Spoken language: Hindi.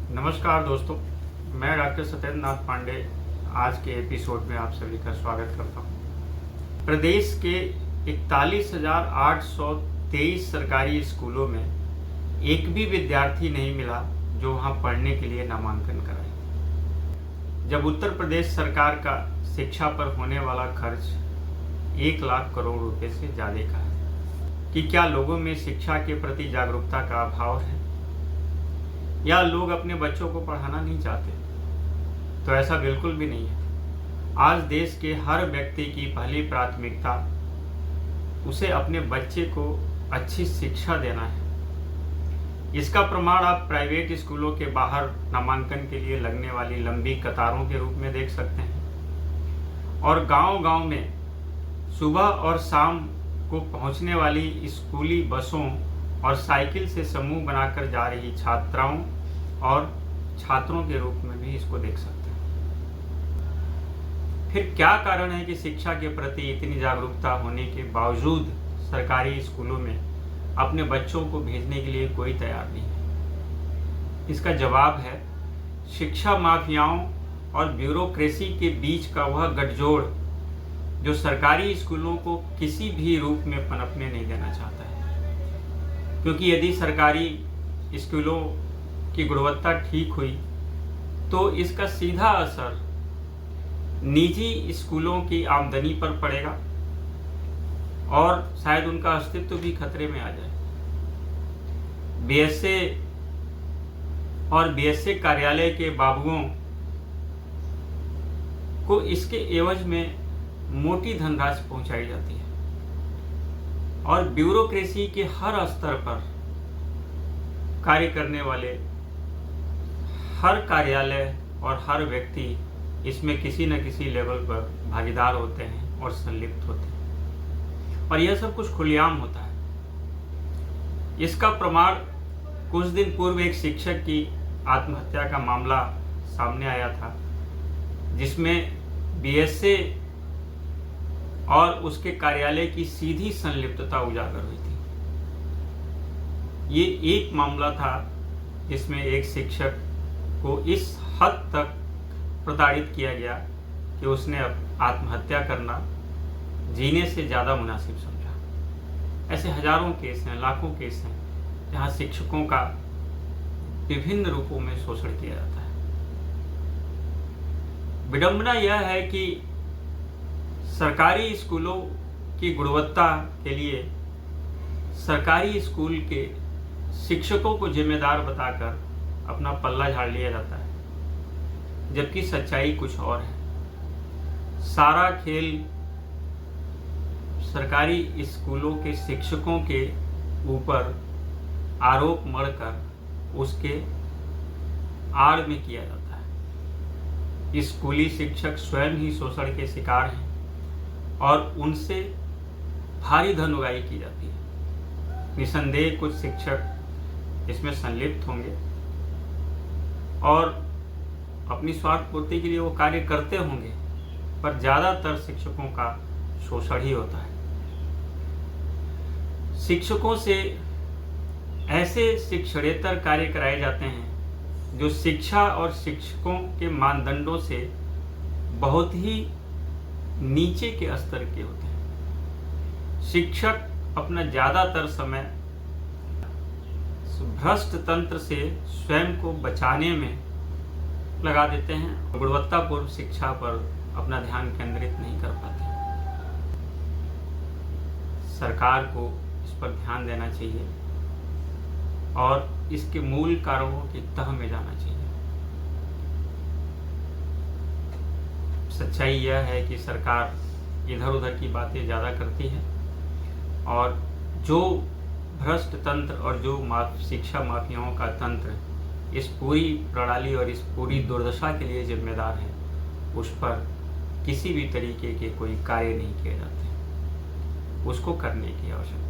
नमस्कार दोस्तों, मैं डॉक्टर सत्येंद्र नाथ पांडे आज के एपिसोड में आप सभी का स्वागत करता हूं। प्रदेश के 41,823 सरकारी स्कूलों में एक भी विद्यार्थी नहीं मिला जो वहां पढ़ने के लिए नामांकन कराए। जब उत्तर प्रदेश सरकार का शिक्षा पर होने वाला खर्च 1 लाख करोड़ रुपए से ज़्यादा का है, कि क्या लोगों में शिक्षा के प्रति जागरूकता का अभाव है या लोग अपने बच्चों को पढ़ाना नहीं चाहते? तो ऐसा बिल्कुल भी नहीं है। आज देश के हर व्यक्ति की पहली प्राथमिकता उसे अपने बच्चे को अच्छी शिक्षा देना है। इसका प्रमाण आप प्राइवेट स्कूलों के बाहर नामांकन के लिए लगने वाली लंबी कतारों के रूप में देख सकते हैं, और गांव-गांव में सुबह और शाम को पहुंचने वाली स्कूली बसों और साइकिल से समूह बनाकर जा रही छात्राओं और छात्रों के रूप में भी इसको देख सकते हैं। फिर क्या कारण है कि शिक्षा के प्रति इतनी जागरूकता होने के बावजूद सरकारी स्कूलों में अपने बच्चों को भेजने के लिए कोई तैयार नहीं है? इसका जवाब है शिक्षा माफियाओं और ब्यूरोक्रेसी के बीच का वह गठजोड़ जो सरकारी स्कूलों को किसी भी रूप में पनपने नहीं देना चाहता है। क्योंकि यदि सरकारी स्कूलों की गुणवत्ता ठीक हुई तो इसका सीधा असर निजी स्कूलों की आमदनी पर पड़ेगा और शायद उनका अस्तित्व भी खतरे में आ जाए। बीएसए और बीएसए कार्यालय के बाबुओं को इसके एवज में मोटी धनराशि पहुंचाई जाती है, और ब्यूरोक्रेसी के हर स्तर पर कार्य करने वाले हर कार्यालय और हर व्यक्ति इसमें किसी न किसी लेवल पर भागीदार होते हैं और संलिप्त होते हैं, और यह सब कुछ खुलेआम होता है। इसका प्रमाण कुछ दिन पूर्व एक शिक्षक की आत्महत्या का मामला सामने आया था, जिसमें बीएसए और उसके कार्यालय की सीधी संलिप्तता उजागर हुई थी। ये एक मामला था जिसमें एक शिक्षक को इस हद तक प्रताड़ित किया गया कि उसने आत्महत्या करना जीने से ज़्यादा मुनासिब समझा। ऐसे हजारों केस हैं, लाखों केस हैं जहाँ शिक्षकों का विभिन्न रूपों में शोषण किया जाता है। विडंबना यह है कि सरकारी स्कूलों की गुणवत्ता के लिए सरकारी स्कूल के शिक्षकों को जिम्मेदार बताकर अपना पल्ला झाड़ लिया जाता है, जबकि सच्चाई कुछ और है। सारा खेल सरकारी स्कूलों के शिक्षकों के ऊपर आरोप मढ़कर उसके आड़ में किया जाता है। स्कूली शिक्षक स्वयं ही शोषण के शिकार हैं और उनसे भारी धन उगाही की जाती है। निसंदेह कुछ शिक्षक इसमें संलिप्त होंगे और अपनी स्वार्थ पूर्ति के लिए वो कार्य करते होंगे, पर ज़्यादातर शिक्षकों का शोषण ही होता है। शिक्षकों से ऐसे शिक्षणेतर कार्य कराए जाते हैं जो शिक्षा और शिक्षकों के मानदंडों से बहुत ही नीचे के स्तर के होते हैं। शिक्षक अपना ज़्यादातर समय भ्रष्ट तंत्र से स्वयं को बचाने में लगा देते हैं, गुणवत्तापूर्ण शिक्षा पर अपना ध्यान केंद्रित नहीं कर पाते। सरकार को इस पर ध्यान देना चाहिए और इसके मूल कारणों की तह में जाना चाहिए। सच्चाई यह है कि सरकार इधर उधर की बातें ज़्यादा करती है, और जो भ्रष्ट तंत्र और जो शिक्षा माफियाओं का तंत्र इस पूरी प्रणाली और इस पूरी दुर्दशा के लिए जिम्मेदार है, उस पर किसी भी तरीके के कोई कार्य नहीं किए जाते। उसको करने की आवश्यकता